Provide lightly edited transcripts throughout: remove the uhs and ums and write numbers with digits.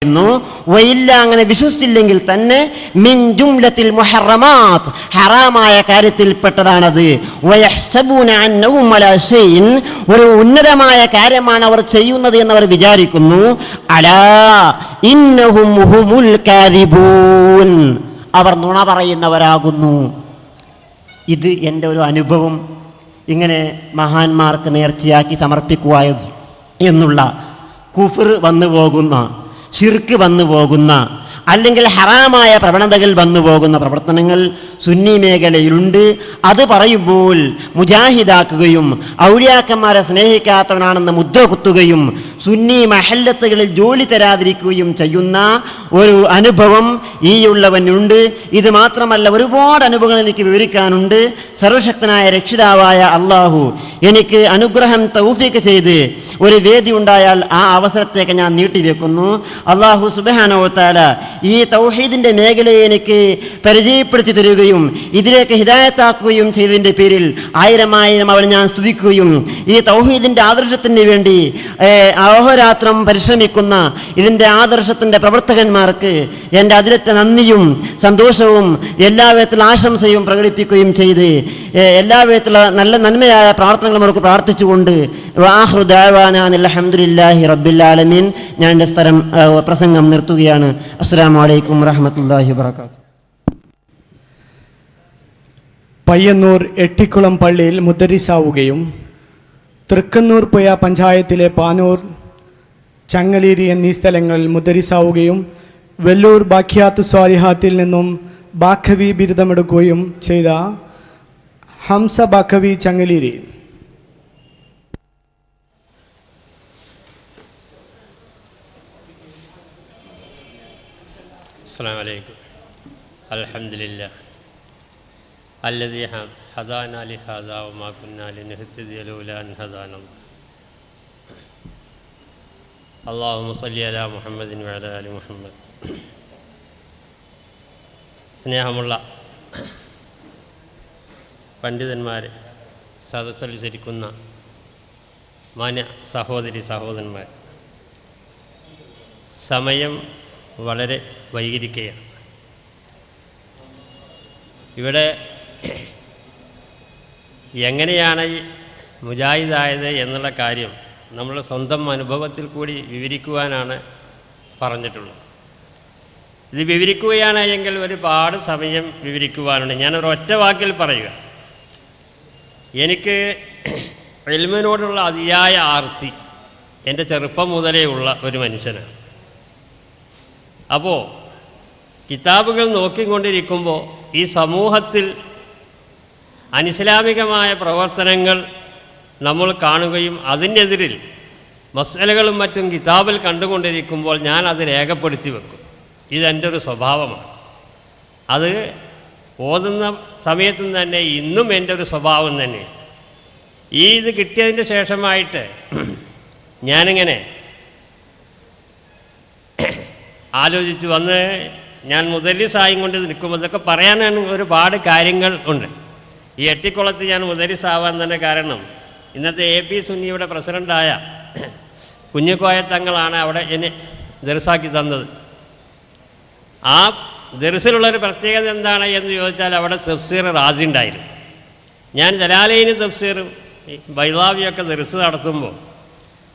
വയില്ല അങ്ങനെ വിശ്വസിച്ചില്ലെങ്കിൽ തന്നെ മിൻ ജുംലത്തിൽ മുഹറമാത്ത് ഹറാമായ കാര്യത്തിൽപ്പെട്ടതാണത്. വയഹ്സബൂന അന്നഹും അലാ ശൈഇൻ ഒരു ഉന്നതമായ കാര്യമാണ് അവർ ചെയ്യുന്നത് എന്നവർ വിചാരിക്കുന്നു. അലാ ഇന്നഹും ഹുമുൽ കാദിബൂൻ അവർ നുണ പറയുന്നവരാകുന്നു. ഇത് എൻ്റെ ഒരു അനുഭവം. ഇങ്ങനെ മഹാന്മാർക്ക് നേർച്ചയാക്കി സമർപ്പിക്കുക എന്നുള്ള കുഫ്ർ വന്നു പോകുന്ന, ശിർക്ക് വന്നു പോകുന്ന, അല്ലെങ്കിൽ ഹറാമായ പ്രവണതകൾ വന്നു പോകുന്ന പ്രവർത്തനങ്ങൾ സുന്നി മേഖലയിലുണ്ട്. അത് പറയുമ്പോൾ മുജാഹിദാക്കുകയും ഔലിയാക്കന്മാരെ സ്നേഹിക്കാത്തവനാണെന്ന് മുദ്ര കുത്തുകയും സുന്നി മഹല്ലത്തുകളിൽ ജോലി തരാതിരിക്കുകയും ചെയ്യുന്ന ഒരു അനുഭവം ഈയുള്ളവനുണ്ട്. ഇത് മാത്രമല്ല, ഒരുപാട് അനുഭവങ്ങൾ എനിക്ക് വിവരിക്കാനുണ്ട്. സർവശക്തനായ രക്ഷിതാവായ അള്ളാഹു എനിക്ക് അനുഗ്രഹം തൗഫീഖ് ചെയ്ത് ഒരു വേദി ഉണ്ടായാൽ ആ അവസരത്തേക്ക് ഞാൻ നീട്ടിവെക്കുന്നു. അള്ളാഹു സുബ്ഹാനഹു വ തആല ഈ തൗഹീദിൻ്റെ മേഖലയെ എനിക്ക് പരിചയപ്പെടുത്തി തരികയും ഇതിലേക്ക് ഹിദായത്താക്കുകയും ചെയ്തതിൻ്റെ പേരിൽ ആയിരമായിരം അവൻ ഞാൻ സ്തുതിക്കുകയും ഈ തൗഹീദിൻ്റെ ആദർശത്തിന് വേണ്ടി അഹോരാത്രം പരിശ്രമിക്കുന്ന ഇതിൻ്റെ ആദർശത്തിൻ്റെ പ്രവർത്തകന്മാർക്ക് എൻ്റെ അതിരറ്റ നന്ദിയും സന്തോഷവും എല്ലാ വിധത്തിലുള്ള ആശംസയും പ്രകടിപ്പിക്കുകയും ചെയ്ത് എല്ലാ വിധത്തിലുള്ള നല്ല നന്മയായ പ്രാർത്ഥനകൾ നമുക്ക് പ്രാർത്ഥിച്ചുകൊണ്ട് വആഖിറു ദഅവാനാ അൽഹംദുലില്ലാഹി റബ്ബിൽ ആലമീൻ ഞാൻ എൻ്റെ പ്രസംഗം നിർത്തുകയാണ്. അസ്സലാമു അലൈക്കും വറഹ്മത്തുള്ളാഹി വബറകാതുഹു. പയ്യന്നൂർ എട്ടിക്കുളം പള്ളിയിൽ മുദരിസാവുകയും തൃക്കന്നൂർ പുഴ പഞ്ചായത്തിലെ പാനൂർ, ചങ്ങലേരി എന്നീ സ്ഥലങ്ങളിൽ മുദരിസാവുകയും വെല്ലൂർ ബാഖിയാത്തു സ്വാലിഹാത്തിൽ നിന്നും ബാഖവി ബിരുദമെടുക്കുകയും ചെയ്ത ഹംസ ബാഖവി ചങ്ങലേരി. അസ്സലാമു അലൈക്കും. അൽഹംദുലില്ലാഹ് അല്ലദീ ഹദാനാ ലിഹാദാ വമാ കുന്നാ ലിനഹ്തദിയ ലൗലാ അൻ ഹദാനല്ലാഹ്. അല്ലാഹുമ്മ സ്വല്ലി അലാ മുഹമ്മദിൻ വഅലാ ആലി മുഹമ്മദ്. സ്നേഹമുള്ള പണ്ഡിതന്മാരെ, സദസ്സനുസരിക്കുന്ന മാന്യ സഹോദരി സഹോദരന്മാർ, സമയം വളരെ വൈകിരിക്കുകയാണ്. ഇവിടെ എങ്ങനെയാണ് മുജാഹിദായത് എന്നുള്ള കാര്യം നമ്മുടെ സ്വന്തം അനുഭവത്തിൽ കൂടി വിവരിക്കുവാനാണ് പറഞ്ഞിട്ടുള്ളത്. ഇത് വിവരിക്കുകയാണ് എങ്കിൽ ഒരുപാട് സമയം വിവരിക്കുവാനുണ്ട്. ഞാനൊരൊറ്റ വാക്കിൽ പറയുക, എനിക്ക് ഇൽമിനോടുള്ള അതിയായ ആർത്തി എൻ്റെ ചെറുപ്പം മുതലേ ഉള്ള ഒരു മനുഷ്യനാണ്. അപ്പോൾ കിതാബുകൾ നോക്കിക്കൊണ്ടിരിക്കുമ്പോൾ ഈ സമൂഹത്തിൽ അനിസ്ലാമികമായ പ്രവർത്തനങ്ങൾ നമ്മൾ കാണുകയും അതിനെതിരിൽ മസ്അലകളും മറ്റും കിതാബിൽ കണ്ടുകൊണ്ടിരിക്കുമ്പോൾ ഞാൻ അത് രേഖപ്പെടുത്തി വെക്കും. ഇതെൻ്റെ ഒരു സ്വഭാവമാണ്. അത് ഓതുന്ന സമയത്തും തന്നെ ഇന്നും എൻ്റെ ഒരു സ്വഭാവം തന്നെ. ഈ ഇത് കിട്ടിയതിൻ്റെ ശേഷമായിട്ട് ഞാനിങ്ങനെ ആലോചിച്ച് വന്ന് ഞാൻ മുദരിസായും കൊണ്ട് നിൽക്കുമ്പോൾ ഇതൊക്കെ പറയാനാണ് ഒരുപാട് കാര്യങ്ങൾ ഉണ്ട്. ഈ എട്ടിക്കുളത്ത് ഞാൻ മുദരിസാവാൻ തന്നെ കാരണം ഇന്നത്തെ AP സുന്നിയുടെ പ്രസിഡൻ്റായ കുഞ്ഞിക്കോയ തങ്ങളാണ് അവിടെ എന്നെ ദർസാക്കി തന്നത്. ആ ദർസിലുള്ളൊരു പ്രത്യേകത എന്താണ് എന്ന് ചോദിച്ചാൽ അവിടെ തഫ്സീർ റാസി ഉണ്ടായിരുന്നു. ഞാൻ ജലാലൈനി തഫ്സീറും ബൈളാവിയൊക്കെ ദർസ് നടത്തുമ്പോൾ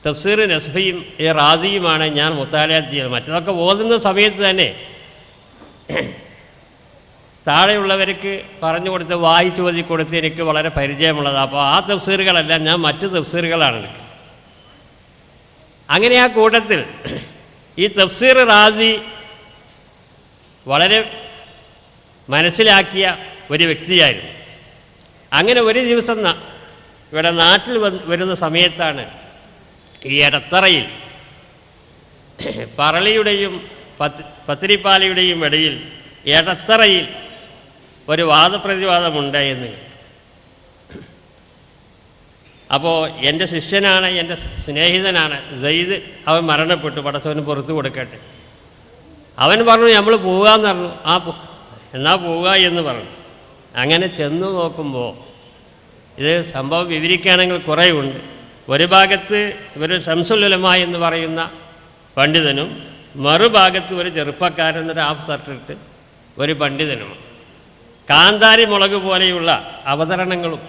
തഫ്സീർ നസ്ഫിയും ഈ റാസിയുമാണ് ഞാൻ മുത്താലഅത്ത് ചെയ്യുന്നത്. മറ്റതൊക്കെ ഓതുന്ന സമയത്ത് തന്നെ താഴെയുള്ളവർക്ക് പറഞ്ഞു കൊടുത്ത് വായിച്ചു ഓതി കൊടുത്ത് എനിക്ക് വളരെ പരിചയമുള്ളത്. അപ്പോൾ ആ തഫ്സീറുകളല്ല, ഞാൻ മറ്റു തഫ്സീറുകളാണ് എടുക്കുക. അങ്ങനെ ആ കൂട്ടത്തിൽ ഈ തഫ്സീർ റാസി വളരെ മനസ്സിലാക്കിയ ഒരു വ്യക്തിയായിരുന്നു. അങ്ങനെ ഒരു ദിവസം ഇവിടെ നാട്ടിൽ വരുന്ന സമയത്താണ് ഈ എടത്തറയിൽ പറളിയുടെയും പത്തിരിപ്പാലയുടെയും ഇടയിൽ എടത്തറയിൽ ഒരു വാദപ്രതിവാദമുണ്ടായെന്ന്. അപ്പോൾ എൻ്റെ ശിഷ്യനാണ്, എൻ്റെ സ്നേഹിതനാണ് സെയ്ദ്. അവൻ മരണപ്പെട്ടു, പടച്ചവന് പുറത്തു കൊടുക്കട്ടെ. അവൻ പറഞ്ഞു നമ്മൾ പോകാമെന്ന് പറഞ്ഞു. എന്നാൽ പോവുക എന്ന് പറഞ്ഞു. അങ്ങനെ ചെന്നു നോക്കുമ്പോൾ ഇത് സംഭവം വിവരിക്കുകയാണെങ്കിൽ കുറേ ഉണ്ട്. ഒരു ഭാഗത്ത് ഇവർ ശംസുൽ ഉലമ എന്ന് പറയുന്ന പണ്ഡിതനും മറുഭാഗത്ത് ഒരു ചെറുപ്പക്കാരൻ ഒരു ഹാഫ് ഷർട്ടിട്ട് ഒരു പണ്ഡിതനുമാണ്. കാന്താരി മുളക് പോലെയുള്ള അവതരണങ്ങളും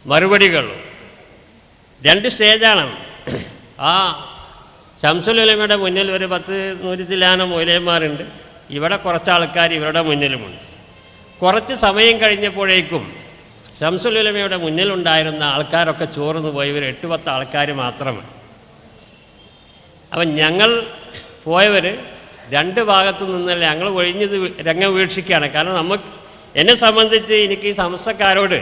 മറുപടികളും. 2 സ്റ്റേജാണ്. ആ ശംസുൽ ഉലമയുടെ മുന്നിൽ ഒരു 10-100 മൗലവിമാരുണ്ട്. ഇവിടെ കുറച്ച് ആൾക്കാർ ഇവരുടെ മുന്നിലുമുണ്ട്. കുറച്ച് സമയം കഴിഞ്ഞപ്പോഴേക്കും ശംസുൽ ഉലമയുടെ മുന്നിലുണ്ടായിരുന്ന ആൾക്കാരൊക്കെ ചോർന്നു പോയി. ഒരു 8-10 ആൾക്കാർ മാത്രമാണ്. അപ്പം ഞങ്ങൾ പോയവർ 2 ഭാഗത്തു നിന്നല്ല, ഞങ്ങൾ ഒഴിഞ്ഞത് രംഗം വീക്ഷിക്കുകയാണ്. കാരണം എന്നെ സംബന്ധിച്ച് എനിക്ക് ഈ സമസ്തക്കാരോട്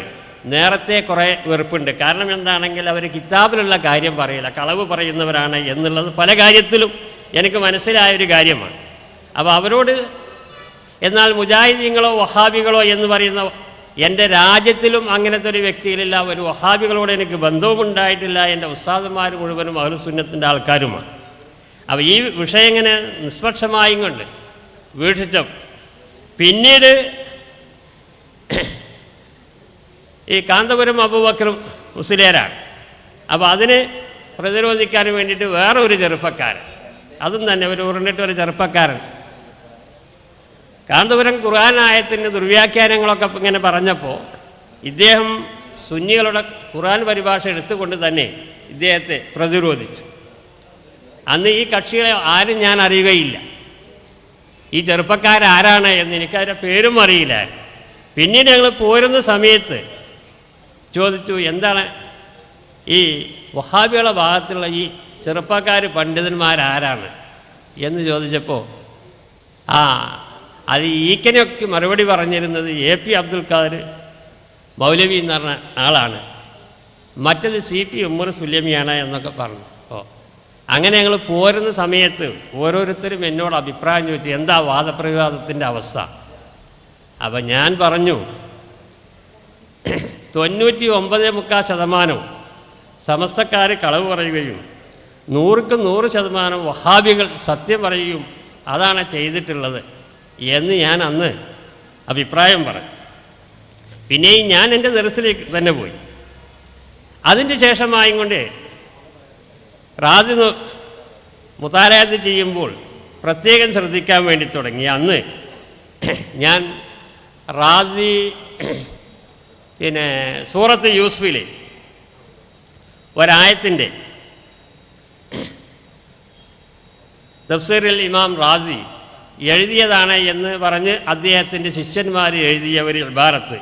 നേരത്തെ കുറേ വെറുപ്പുണ്ട്. കാരണം എന്താണെങ്കിൽ അവർ കിതാബിലുള്ള കാര്യം പറയില്ല, കളവ് പറയുന്നവരാണ് എന്നുള്ളത് പല കാര്യത്തിലും എനിക്ക് മനസ്സിലായൊരു കാര്യമാണ്. അപ്പോൾ അവരോട്, എന്നാൽ മുജാഹിദീങ്ങളോ വഹാബികളോ എന്ന് പറയുന്ന എൻ്റെ രാജ്യത്തിലും അങ്ങനത്തെ ഒരു വ്യക്തിയിലില്ല. ഒരു വഹാബികളോട് എനിക്ക് ബന്ധവും ഉണ്ടായിട്ടില്ല. എൻ്റെ ഉസ്താദന്മാർ മുഴുവനും അഹ്ലുസുന്നത്തിൻ്റെ ആൾക്കാരുമാണ്. അപ്പോൾ ഈ വിഷയം ഇങ്ങനെ നിഷ്പക്ഷമായും കൊണ്ട് വീക്ഷിച്ച പിന്നീട് ഈ കാന്തപുരം അബൂബക്കറും മുസ്ലിയാരാണ്. അപ്പോൾ അതിനെ പ്രതിരോധിക്കാൻ വേണ്ടിയിട്ട് വേറെ ഒരു ചെറുപ്പക്കാരൻ, അതും തന്നെ ഒരു ഉരുണ്ടിട്ടൊരു ചെറുപ്പക്കാരൻ കാന്തപുരം ഖുർആൻ ആയത്തിൻ്റെ ദുർവ്യാഖ്യാനങ്ങളൊക്കെ ഇങ്ങനെ പറഞ്ഞപ്പോൾ ഇദ്ദേഹം സുന്നികളുടെ ഖുർആൻ പരിഭാഷ എടുത്തുകൊണ്ട് തന്നെ ഇദ്ദേഹത്തെ പ്രതിരോധിച്ചു. അന്ന് ഈ കക്ഷികളെ ആരും ഞാൻ അറിയുകയില്ല. ഈ ചെറുപ്പക്കാരാരാണ് എന്ന് എനിക്കതിൻ്റെ പേരും അറിയില്ല. പിന്നീട് ഞങ്ങൾ പോരുന്ന സമയത്ത് ചോദിച്ചു, എന്താണ് ഈ വഹാബികളുടെ ഭാഗത്തുള്ള ഈ ചെറുപ്പക്കാർ പണ്ഡിതന്മാരാരാണ് എന്ന് ചോദിച്ചപ്പോൾ അത് ഈക്കനൊക്കെ മറുപടി പറഞ്ഞിരുന്നത് AP അബ്ദുൽ ഖാദർ മൗലവി എന്ന് പറഞ്ഞ ആളാണ്, മറ്റത് CP ഉമ്മർ സുല്ലമിയാണ് എന്നൊക്കെ പറഞ്ഞു. അങ്ങനെ ഞങ്ങൾ പോരുന്ന സമയത്ത് ഓരോരുത്തരും എന്നോട് അഭിപ്രായം ചോദിച്ചു, എന്താ വാദപ്രതിവാദത്തിൻ്റെ അവസ്ഥ? അപ്പം ഞാൻ പറഞ്ഞു, 99.3% സമസ്തക്കാർ കളവ് പറയുകയും 100% വഹാബികൾ സത്യം പറയുകയും അതാണ് ചെയ്തിട്ടുള്ളത് എന്ന് ഞാൻ അന്ന് അഭിപ്രായം പറഞ്ഞു. പിന്നെയും ഞാൻ എൻ്റെ ദർസിലേക്ക് തന്നെ പോയി. അതിൻ്റെ ശേഷമായും കൊണ്ട് റാജി മുതാലാത്ത് ചെയ്യുമ്പോൾ പ്രത്യേകം ശ്രദ്ധിക്കാൻ വേണ്ടി തുടങ്ങി. അന്ന് ഞാൻ റാജി സൂറത്ത് യൂസുഫിലെ ഒരായത്തിൻ്റെ തഫ്സീറിൽ ഇമാം റാസി എഴുതിയതാണ് എന്ന് പറഞ്ഞ് അദ്ദേഹത്തിൻ്റെ ശിഷ്യന്മാർ എഴുതിയ ഒരു ഇബാറത്ത്.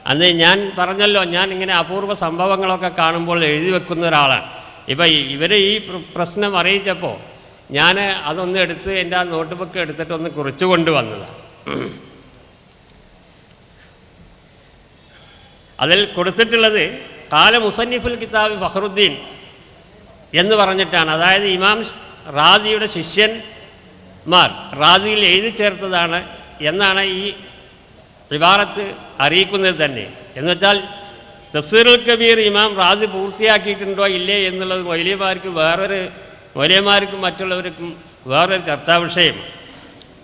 അന്ന് ഞാൻ പറഞ്ഞല്ലോ, ഞാൻ ഇങ്ങനെ അപൂർവ സംഭവങ്ങളൊക്കെ കാണുമ്പോൾ എഴുതി വെക്കുന്ന ഒരാളാണ്. ഇപ്പം ഇവർ ഈ പ്രശ്നം അറിയിച്ചപ്പോൾ ഞാൻ അതൊന്ന് എടുത്ത് എൻ്റെ ആ നോട്ട് ബുക്ക് എടുത്തിട്ടൊന്ന് കുറിച്ചു കൊണ്ടുവന്നതാണ്. അതിൽ കൊടുത്തിട്ടുള്ളത് കാല മുസന്നിഫുൽ കിതാബ് ഫഖറുദ്ദീൻ എന്ന് പറഞ്ഞിട്ടാണ്. അതായത് ഇമാം റാസിയുടെ ശിഷ്യന്മാർ റാസിയിൽ എഴുതി ചേർത്തതാണ് എന്നാണ് ഈ ഇബാറത്ത് അറിയിക്കുന്നത് തന്നെ. എന്നുവെച്ചാൽ തഫ്സീറുൽ കബീർ ഇമാം റാസി പൂർത്തിയാക്കിയിട്ടുണ്ടോ ഇല്ലേ എന്നുള്ളത് മൗലവിമാർക്കും മറ്റുള്ളവർക്കും വേറൊരു ചർച്ചാ വിഷയം.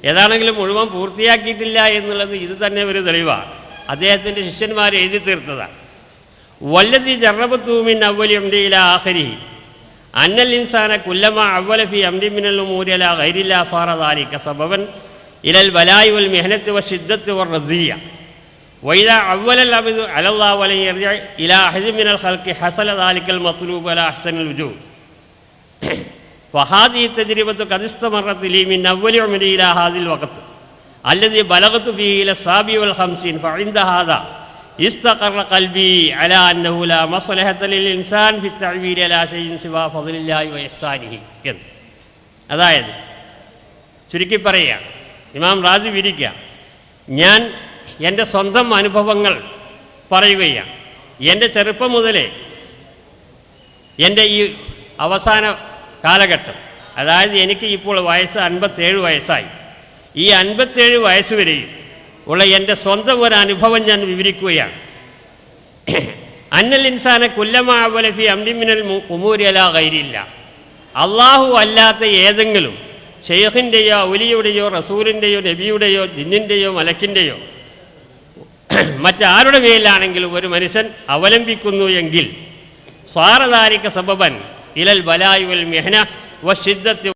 ഏതാണെങ്കിലും മുഴുവൻ പൂർത്തിയാക്കിയിട്ടില്ല എന്നുള്ളത് ഇത് തന്നെ ഒരു തെളിവാണ്. അദ്ദേഹത്തിൻ്റെ ശിഷ്യന്മാർ എഴുതി തീർത്തതാണ്. വല്ലതി ജറബത്തു മിൻ അവ്വലി അംരി ഇലാ ആഖിരിഹി അന്നൽ ഇൻസാന കുല്ലമ അവ്വല ഫി അംരി മിനൽ ഉമൂരി അലാ ഗൈരില്ലാ സാറ ദാലിക സബബൻ ഇലൽ ബലായി വൽ മിഹ്നത്തി വശിദ്ദത്തി വറസിയ വഇദാ അവ്വലൽ അബ്ദു അലല്ലാഹു വലൻ യർജഅ ഇലാ അഹദി മിനൽ ഖൽഖി ഹസല ദാലികൽ മത്ലൂബ് അലാ അഹ്സനിൽ വുജൂഹ് ഫഹാദിഹി തജ്രിബത്തു ഖദ് ഇസ്തമറത് ലി മിൻ അവ്വലി ഉമരി ഇലാ ഹാദിൽ വഖത്ത് الذي بلغت فيه إلى 57 فعند هذا استقر قلبي على أنه لا مصلحة للإنسان في التعبير على شيء سوى فضل الله وإحسانه. അതായത് ചുരുക്കി പറയുക, ഇമാം റാസി വിരിക്കുക, ഞാൻ എൻ്റെ സ്വന്തം അനുഭവങ്ങൾ പറയുകയാണ്. എൻ്റെ ചെറുപ്പം മുതലേ എൻ്റെ ഈ അവസാന കാലഘട്ടം, അതായത് എനിക്ക് ഇപ്പോൾ വയസ്സ് 57 വയസ്സായി. ഈ 57 വയസ്സ് വരെയും ഉള്ള എൻ്റെ സ്വന്തം ഒരു അനുഭവം ഞാൻ വിവരിക്കുകയാണ്. അന്നൽ ഇൻസാന കുല്ലമാവല ഫി അംരി മിനൽ ഉമൂരി അലാ ഗൈരില്ല, അള്ളാഹു അല്ലാത്ത ഏതെങ്കിലും ഷെയ്ഖിൻ്റെയോ ഔലിയുടെയോ റസൂലിൻ്റെയോ നബിയുടെയോ ജിന്നിൻ്റെയോ മലക്കിൻ്റെയോ മറ്റാരുടെ മേലാണെങ്കിലും ഒരു മനുഷ്യൻ അവലംബിക്കുന്നു എങ്കിൽ സാറദാരിക സബബൻ ഇലൽ ബലായി വൽ മിഹ്ന വശിദ്ദത്തി